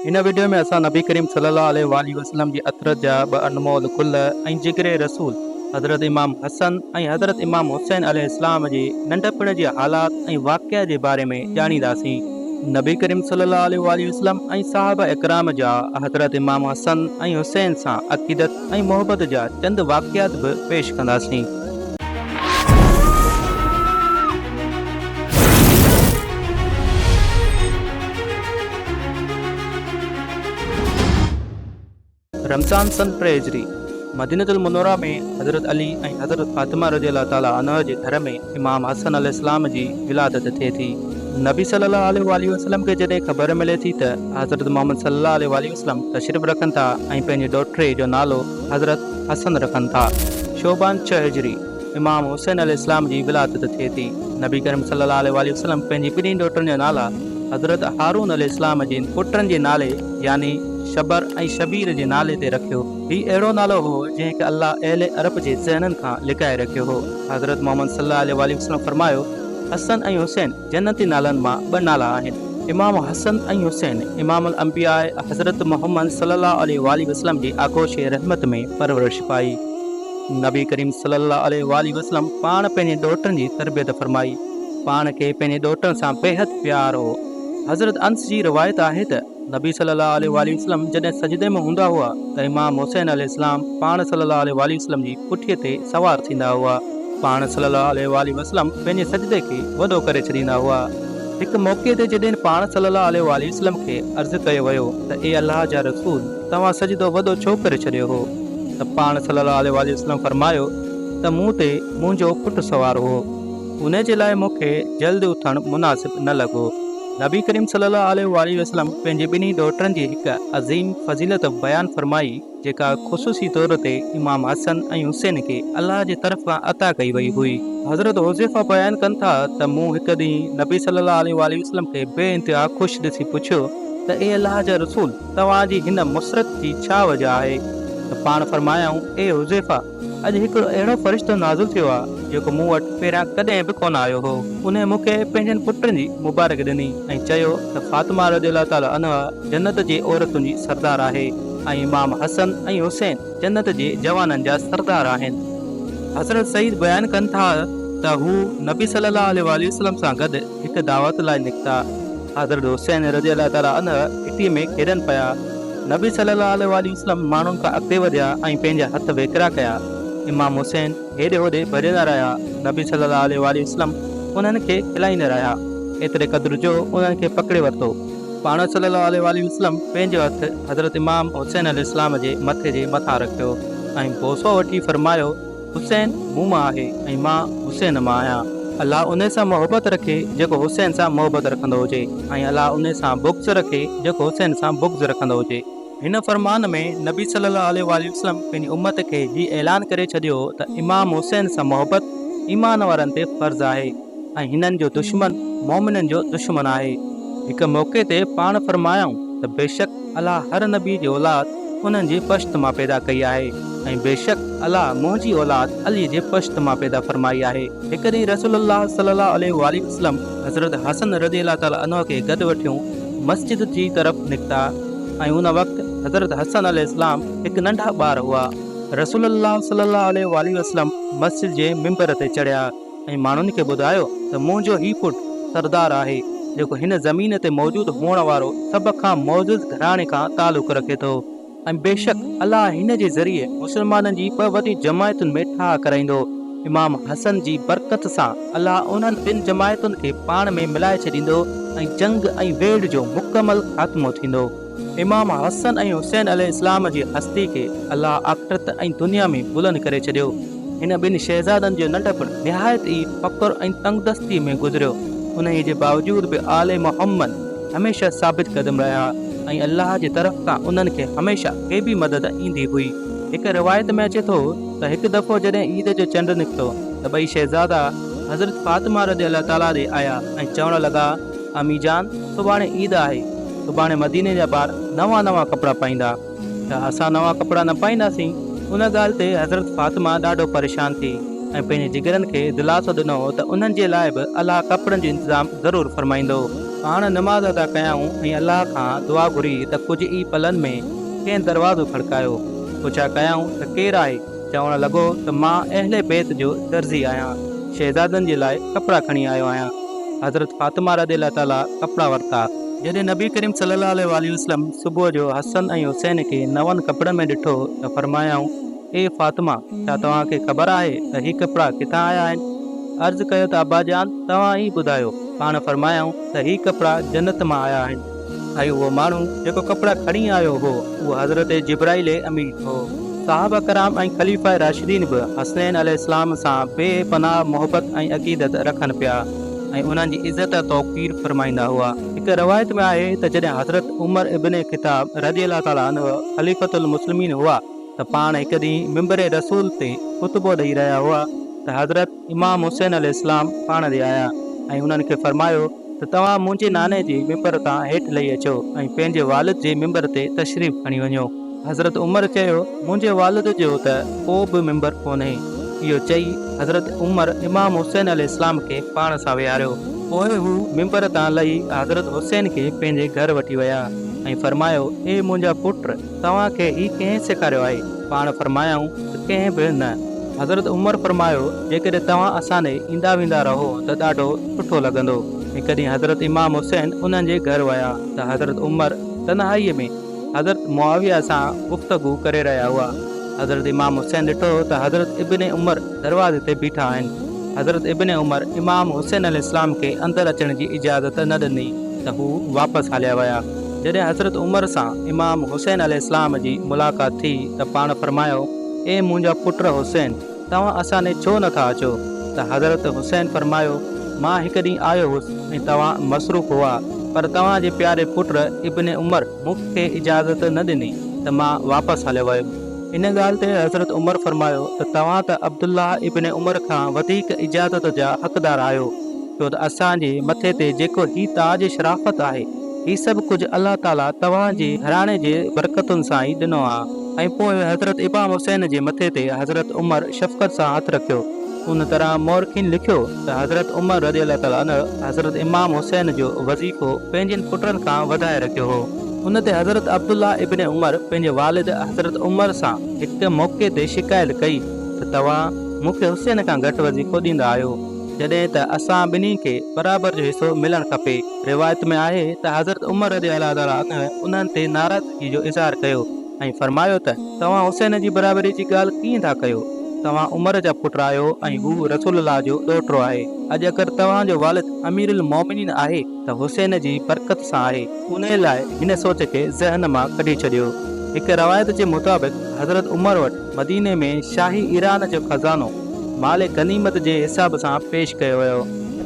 इन वीडियो में असां नबी करीम सल्लल्लाहु अलैहि वसल्लम जी अतरत जा ॿ अनमोल गुल ऐं जिगरे रसूल हज़रत इमाम हसन ऐं हज़रत इमाम हुसैन अलैहिस्सलाम जे नंढपण जे हालात ऐं वाक़िया जे बारे में ॼाणींदासीं। नबी करीम सल्लल्लाहु अलैहि वसल्लम ऐं साहबा इकराम जा हज़रत इमाम हसन ऐं हुसैन सां अक़ीदत ऐं मोहबत जा चंद वाक़ियात बि पेश कंदासीं। रमज़ान सन टे हिजरी मदीनतुल मुनव्वरा में हज़रत अली ऐं हज़रत फातिमा रज़ियल्लाहु ताला अन्हा जे घर में इमाम हसन अलैहिस्सलाम जी विलादत थिए थी। नबी सल्लल्लाहु अलैहि वसल्लम खे जॾहिं ख़बर मिले थी त हज़रत मोहम्मद सल्लल्लाहु अलैहि वसल्लम तशरीफ़ रखनि था ऐं पंहिंजे ॾोहिटे जो नालो हज़रत हसन रखनि था। शोबान 6 हिजरी इमाम हुसैन अलैहिस्सलाम जी विलादत थिए थी। नबी करीम सल्लल्लाहु अलैहि वसल्लम पंहिंजी ॿिन्ही ॾोहिटनि जा नाला हज़रत हारून अलैहिस्सलाम जे पुटनि जे नाले यानी शबर ऐं शबीर जे नाले ते रखियो। हीउ अहिड़ो नालो हो जंहिंखे अल्लाह अहले अरब जे ज़हननि खां लिकाए रखियो हो। हज़रत मोहम्मद सल्लल्लाहु अलैहि वसल्लम फरमायो, हसन ऐं हुसैन जन्नती नालनि मां ॿ नाला आहिनि। इमाम हसन ऐं हुसैन इमामुल अंबिया हज़रत मोहम्मद सल्लल्लाहु अलैहि वसल्लम जी आगोश रहमत में परवरिश पाई। नबी करीम सल्लल्लाहु अलैहि वसल्लम पाण पंहिंजे ॾोहिटनि जी तरबियत फरमाई। पाण खे पंहिंजे ॾोहिटनि सां बेहद प्यार हो। हज़रत अंस जी रिवायत आहे त नबी सल्लल्लाहु अलैहि वसल्लम जॾहिं सजदे में हूंदा हुआ त इमाम हुसैन अलैहिस्सलाम पाण सल्लल्लाहु अलैहि वसल्लम जी पुठीअ ते सवार थींदा हुआ। पाण सल्लल्लाहु अलैहि वसल्लम पंहिंजे सजदे खे वॾो करे छॾींदा हुआ। हिकु मौक़े ते जॾहिं पाण सल्लल्लाहु अलैहि वसल्लम खे अर्ज़ु कयो वियो त ए अल्लाह जा रसूल, तव्हां सजदो वॾो छो करे छॾियो हो? त पाण सल्लल्लाहु अलैहि वसल्लम फरमायो त मूं ते मुंहिंजो पुटु सवार हो, उन जे लाइ मूंखे जल्दी उथणु मुनासिब न लॻो। नबी करीम सल्लल्लाहु अलैहि वसल्लम पंहिंजे ॿिन्ही ॾोहिटनि जी हिकु अज़ीम फज़ीलत बयानु फरमाई जेका ख़ुसूसी तौर ते इमाम हसन ऐं हुसैन खे अल्लाह जे तरफ़ां अता कई वई हुई। हज़रत हुज़ैफ़ा बयानु कनि था त मूं हिकु ॾींहुं नबी सल्लल्लाहु अलैहि वसल्लम खे बेइंतिहा ख़ुशि ॾिसी पुछियो त ए अल्लाह जा रसूल, तव्हांजी हिन मुसरत जी छा वजह आहे? त पाण फरमायाऊं, ए हुज़ैफ़ा, अॼु हिकिड़ो अहिड़ो फ़रिश्तो नाज़िल थियो आहे जेको मूं वटि पहिरियां कॾहिं बि कोन आयो हो। उन मूंखे पंहिंजनि पुटनि जी मुबारक ॾिनी ऐं चयो त फातिमा रज़ियल्लाहु ताला अन्हा जन्नत जे औरतुनि जी सरदार आहे ऐं इमाम हसन ऐं हुसैन जन्नत जे जवाननि जा सरदार आहिनि। हज़रत सईद बयानु कनि था त हू नबी सल्लल्लाहु अलैहि वसल्लम सां गॾु हिकु दावत लाइ निकिता। हज़रत हुसैन रज़ियल्लाहु ताला अन्हा घिटीअ में खेॾनि पिया। नबी सल्लल्लाहु अलैहि वसल्लम माण्हुनि खां अॻिते वधिया ऐं पंहिंजा हथ वेकिरा कया। इमाम हुसैन हेॾे होॾे भॼंदा रहिया। नबी सल्लल्लाहु अलैहि वसल्लम उन्हनि खे खिलाईंदा रहिया। एतिरे क़द्र जो उन्हनि खे पकिड़े वरितो। पाण सल्लल्लाहु अलैहि वसल्लम पंहिंजो हथु हज़रत इमाम हुसैन अलैहिस्सलाम जे मथे जे मथां रखियो ऐं बोसो वठी फरमायो, हुसैन मूं मां आहे ऐं मां हुसैन मां आहियां। अलाह उन सां मोहबत रखे जेको हुसैन सां मोहबत रखंदो हुजे ऐं अलाह उन सां बुग़्ज़ रखे जेको हुसैन सां बुग़्ज़ रखंदो हुजे। हिन फरमान में नबी सल्लल्लाहु अलैहि वसल्लम पंहिंजी उम्मत खे ही ऐलान करे छॾियो त इमाम हुसैन सां मोहबत ईमान वारनि ते फ़र्ज़ु आहे ऐं हिननि जो दुश्मन मोमिननि जो दुश्मन आहे। हिकु मौक़े ते पाण फरमायाऊं त बेशक अलाह हर नबी जी औलाद उन्हनि जी पश्त मां पैदा कई आहे ऐं बेशक अलाह मुंहिंजी औलाद अली जे पश्त मां पैदा फरमाई आहे। हिकु ॾींहुं रसूलुल्लाह सल्लल्लाहु अलैहि वसल्लम हज़रत हसन रज़ियल्लाहु ताला अन्हु खे गॾु वठियूं मस्जिद जी तरफ़ निकिता ऐं उन वक़्तु हज़रत हसन अलैहिस्सलाम हिकु नंढा ॿार हुआ। रसूलुल्लाह सल्लल्लाहु अलैहि वसल्लम मस्जिद जे मिंबर ते चढ़िया ऐं माण्हुनि खे ॿुधायो त मुंहिंजो ही पुटु सरदार आहे जेको हिन ज़मीन ते मौजूदु हुअण वारो सभ खां मौजूदु घराणे खां तालुक़ रखे थो ऐं बेशक अलाह हिन जे ज़रिए मुस्लमाननि जी ॿ वॾी जमायतुनि में ठाह कराईंदो। इमाम हसन जी बरकत सां अलाह उन्हनि ॿिनि जमायतुनि खे पाण में मिलाए छॾींदो ऐं जंग ऐं वेड़ जो मुकमल ख़ात्मो थींदो। इमाम हसन ऐं हुसैन अलैहिस्सलाम जी हस्ती खे अलाह आख़िरत ऐं दुनिया में बुलंद करे छॾियो। हिन ॿिनि शहज़ादनि जो नंढपण निहायत ई फ़क़्र ऐं तंगदस्ती में गुज़रियो। उन जे बावजूदु बि आले मुहम्मद हमेशह साबित क़दम रहिया ऐं अलाह जे तरफ़ खां उन्हनि खे हमेशह के बि मदद ईंदी हुई। हिकु रिवायत में अचे थो त हिकु दफ़ो जॾहिं ईद जो चंड निकितो त ॿई शहज़ादा हज़रत फातिमा रज़ियल्लाहु ताला ॾे आया ऐं चवण लॻा, अमी जान, सुभाणे ईद आहे, सुभाणे मदीने जा ॿार नवां कपिड़ा पाईंदा, त असां नवां कपिड़ा न पाईंदासीं। उन ॻाल्हि ते हज़रत फातिमा ॾाढो परेशान थी ऐं पंहिंजे जिगरनि खे दिलासो ॾिनो त उन्हनि जे लाइ बि अलाह कपिड़नि जो इंतज़ाम ज़रूरु फ़रमाईंदो। पाण नमाज़ अदा कयाऊं ऐं अलाह खां दुआ घुरी त कुझु ई पलनि में कंहिं दरवाज़ो खड़कायो। पुछा कयाऊं त केरु आहे? चवणु लॻो त मां अहले बैत जो दर्ज़ी आहियां, शहज़ादनि जे लाइ कपिड़ा खणी आयो आहियां। हज़रत फातिमा रज़ियल्लाहु ताला कपिड़ा वरिता। जॾहिं नबी करीम सल्लल्लाहु अलैहि वसल्लम सुबुह जो हसन ऐं हुसैन खे नवनि कपिड़नि में ॾिठो त फरमायाऊं, ए फातिमा, छा तव्हांखे ख़बर आहे त हीअ कपिड़ा किथां आया आहिनि? अर्ज़ु कयो त अब्बा जान, तव्हां ई ॿुधायो। पाण फरमायाऊं त हीअ कपिड़ा जन्नत मां आया आहिनि ऐं उहो माण्हू जेको कपिड़ा खणी आयो हो उहो हज़रत जिब्राइल अमीन हो। साहबा कराम ऐं ख़लीफ़ा राशिदीन बि हसनैन अलैहिस्सलाम सां बेपनाह मोहबत ऐं अक़ीदत रखनि पिया ऐं उन्हनि जी इज़त तौक़ीर फरमाईंदा हुआ। हिकु रवायत में आहे त जॾहिं हज़रत उमर इब्न ख़िताब रज़ियल्लाहु ताला अन्हु ख़लीफ़तुल मुस्लिमीन हुआ त पाण हिकु ॾींहुं मिंबर रसूल ते ख़ुतबो ॾेई रहिया हुआ त हज़रत इमाम हुसैन अलैहिस्सलाम पाण ॾे आया ऐं उन्हनि खे फरमायो त तव्हां मुंहिंजे नाने जे मिंबर तां हेठि लही अचो ऐं पंहिंजे वालिद जे मिंबर ते तशरीफ़ खणी वञो। हज़रत उमर चयो, मुंहिंजे वालिद जो त को बि मिंबर कोन्हे। इहो चई हज़रत उमर इमाम हुसैन अलैहिस्सलाम खे पाण सां विहारियो। पोइ हू मिंबर तां लही हज़रत हुसैन खे पंहिंजे घर वठी विया ऐं फरमायो, ए मुंहिंजा पुट, तव्हांखे ही कंहिं सेखारियो आहे? पाण फरमायाऊं त कंहिं बि न। हज़रत उमर फरमायो, जेकॾहिं तव्हां असां ॾे ईंदा वेंदा रहो त ॾाढो सुठो लॻंदो। हिकु ॾींहुं हज़रत इमाम हुसैन उन्हनि जे घर विया त हज़रत उमर तन्हाईअ में हज़रत मुआविया सां गुफ़्तगू करे रहिया हुआ। हज़रत इमाम हुसैन ॾिठो त हज़रत इब्न उमर दरवाज़े ते बीठा आहिनि। हज़रत इब्न उमर इमाम हुसैन अलैहिस्सलाम खे अंदरि अचण जी इजाज़त न ॾिनी त हू वापसि हलिया विया। जॾहिं हज़रत उमर सां इमाम हुसैन अलैहिस्सलाम जी मुलाक़ात थी त पाण फरमायो, ए मुंहिंजा पुट हुसैन, तव्हां असां ॾे छो नथा अचो? त हज़रत हुसैन फरमायो, मां हिकु ॾींहुं आयो हुउसि ऐं तव्हां मसरूफ़ हुआ, पर तव्हांजे प्यारे पुट इब्न उमर मूंखे इजाज़त न ॾिनी त मां वापसि हलियो वियुमि। इन ॻाल्हि ते हज़रत उमर फरमायो त तव्हां त अब्दुल्लाह इब्न उमर खां वधीक इजाज़त जा हक़दार आहियो, छो त असांजे मथे ते जेको ही ताज शराफ़त आहे, ही सभु कुझु अलाह ताला तव्हांजे घराणे जे बरकतुनि सां ई ॾिनो आहे। ऐं पोइ हज़रत इमाम हुसैन जे मथे ते हज़रत उमर शफ़क़त सां हथु रखियो। उन तरह मोरखीन लिखियो त हज़रत उमर रज़ियल्लाहु ताला अन्हु हज़रत इमाम हुसैन जो वज़ीफ़ो पंहिंजनि पुटनि खां वधाए रखियो हो। उन ते हज़रत अब्दुल्लाह इब्न उमर पंहिंजे वालिद हज़रत उमर सां हिकु मौक़े ते शिकायत कई त तव्हां मूंखे हुसैन खां घटि वज़ीफ़ो ॾींदा आहियो, जॾहिं त असां ॿिन्ही खे बराबरि जो हिसो मिलणु खपे। रिवायत में आहे त हज़रत उमर रज़ियल्लाहु ताला अन्हु उन्हनि ते नाराज़गी जो इज़हार कयो ऐं फरमायो त तव्हां हुसैन जी बराबरी जी ॻाल्हि कीअं था कयो? तव्हां उमर जा पुट आहियो ऐं हू रसूलुल्लाह जो ॾोहिटो आहे। अॼु अगरि तव्हांजो वालिद अमीरुल मोमिनीन आहे त हुसैन जी बरकत सां आहे। उन लाइ हिन सोच खे ज़हन मां कढी छॾियो। हिकु रवायत जे मुताबिक़ हज़रत उमर वटि मदीने में शाही ईरान जो खज़ानो माल गनीमत जे हिसाब सां पेश कयो वियो।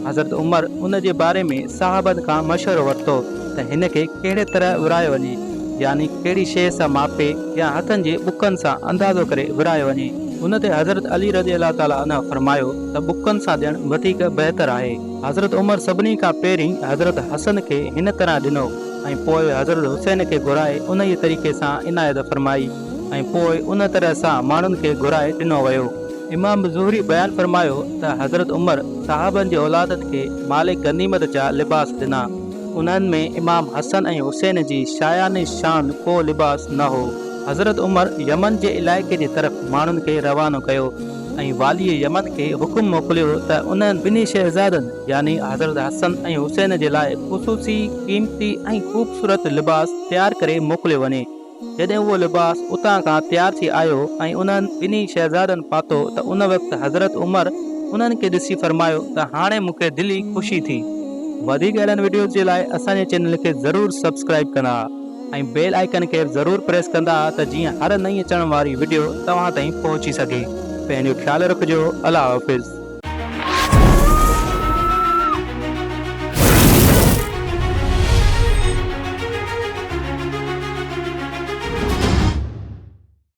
हज़रत उमर उन जे बारे में साहबनि खां मशवरो वरितो त हिन खे कहिड़े तरह विरायो वञे, यानी कहिड़ी शइ सां मापे या हथनि जे बुकनि सां अंदाज़ो करे विरायो वञे। उन ते हज़रत अली रज़ियल्लाहु ताला अन्हु फरमायो त बुकनि सां ॾियणु वधीक बहितर आहे। हज़रत उमर सभिनी खां पहिरीं हज़रत हसन खे हिन तरह ॾिनो ऐं पोइ हज़रत हुसैन खे घुराए उन ई तरीक़े सां इनायत फरमाई ऐं पोइ उन तरह सां माण्हुनि खे घुराए ॾिनो वियो। इमाम ज़ुहरी बयानु फरमायो त हज़रत उमर साहबनि जे औलादनि खे माल गनीमत जा लिबास ॾिना। उन्हनि में इमाम हसन ऐं हुसैन जी शायान शान को लिबास न हो। हज़रत उमर यमन जे इलाइक़े जी तरफ़ माण्हुनि खे रवानो कयो ऐं वालीअ यमन खे हुकुम मोकिलियो त उन्हनि ॿिन्ही शहज़ादनि यानी हज़रत हसन ऐं हुसैन जे लाइ ख़ुसूसी क़ीमती ऐं ख़ूबसूरत लिबास तयारु करे मोकिलियो वञे। जॾहिं उहो लिबास उतां खां तयारु थी आयो ऐं उन्हनि ॿिन्ही शहज़ादनि पातो त उन वक़्तु हज़रत उमर उन्हनि खे ॾिसी फरमायो त हाणे मूंखे दिली ख़ुशी थी। वधीक अहिड़नि वीडियोज़ जे लाइ असांजे चैनल खे ज़रूरु सब्सक्राइब कंदा ऐं बेल आइकन खे ज़रूरु प्रेस कंदा त जीअं हर नई अचण वारी वीडियो तव्हां ताईं पहुची सघे। पंहिंजो ख़्यालु रखिजो। अल्लाह हाफ़िज़।